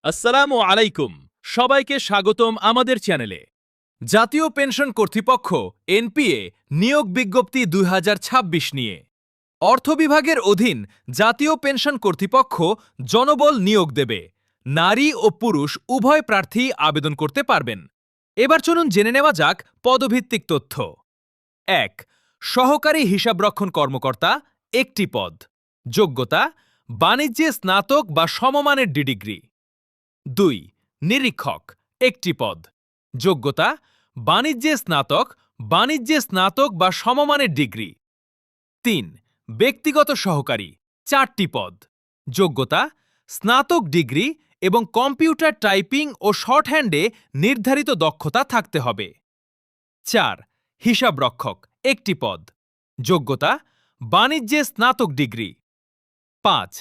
আসসালামু আলাইকুম, সবাইকে স্বাগতম আমাদের চ্যানেলে। জাতীয় পেনশন কর্তৃপক্ষ এনপিএ নিয়োগ বিজ্ঞপ্তি 2026 নিয়ে অর্থ বিভাগের অধীন জাতীয় পেনশন কর্তৃপক্ষ জনবল নিয়োগ দেবে। নারী ও পুরুষ উভয় প্রার্থী আবেদন করতে পারবেন। এবার চলুন জেনে নেওয়া যাক পদভিত্তিক তথ্য। ১. সহকারী হিসাবরক্ষণ কর্মকর্তা, একটি পদ। যোগ্যতা: বাণিজ্যে স্নাতক বা সমমানের ডিগ্রি। ২. নিরীক্ষক, একটি পদ। যোগ্যতা: বাণিজ্যে স্নাতক বা সমমানের ডিগ্রি। ৩. ব্যক্তিগত সহকারী, 4টি পদ। যোগ্যতা: স্নাতক ডিগ্রি এবং কম্পিউটার টাইপিং ও শর্টহ্যান্ডে নির্ধারিত দক্ষতা থাকতে হবে। ৪. হিসাবরক্ষক, একটি পদ। যোগ্যতা: বাণিজ্যে স্নাতক ডিগ্রি। ৫.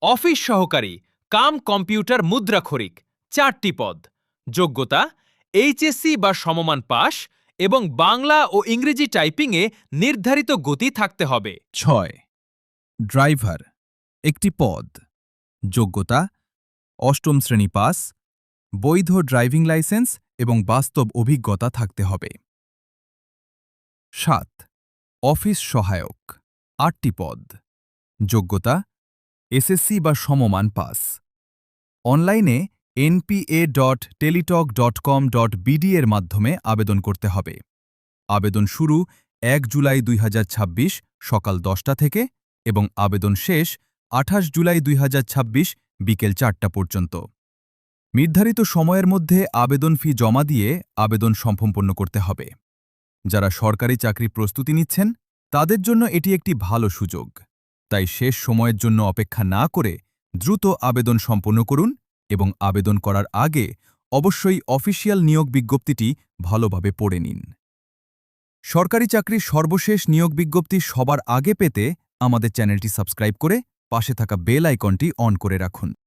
অফিস সহকারী কাম কম্পিউটার মুদ্রাক্ষরিক, 4টি পদ। যোগ্যতা: এইচএসসি বা সমমান পাস এবং বাংলা ও ইংরেজি টাইপিংয়ে নির্ধারিত গতি থাকতে হবে। ৬. ড্রাইভার, একটি পদ। যোগ্যতা: অষ্টম শ্রেণী পাস, বৈধ ড্রাইভিং লাইসেন্স এবং বাস্তব অভিজ্ঞতা থাকতে হবে। ৭. অফিস সহায়ক, 8টি পদ। যোগ্যতা: এসএসসি বা সমমান পাস। অনলাইনে npa.teletalk.com.bd এর মাধ্যমে আবেদন করতে হবে। আবেদন শুরু ১ জুলাই ২০২৬ সকাল ১০টা থেকে এবং আবেদন শেষ ২৮ জুলাই ২০২৬ বিকেল ৪টা পর্যন্ত। নির্ধারিত সময়ের মধ্যে আবেদন ফি জমা দিয়ে আবেদন সম্পন্ন করতে হবে। যারা সরকারি চাকরি প্রস্তুতি নিচ্ছেন তাদের জন্য এটি একটি ভালো সুযোগ, তাই শেষ সময়ের জন্য অপেক্ষা না করে দ্রুত আবেদন সম্পন্ন করুন এবং আবেদন করার আগে অবশ্যই অফিসিয়াল নিয়োগ বিজ্ঞপ্তিটি ভালোভাবে পড়ে নিন। সরকারি চাকরির সর্বশেষ নিয়োগ বিজ্ঞপ্তি সবার আগে পেতে আমাদের চ্যানেলটি সাবস্ক্রাইব করে পাশে থাকা বেল আইকনটি অন করে রাখুন।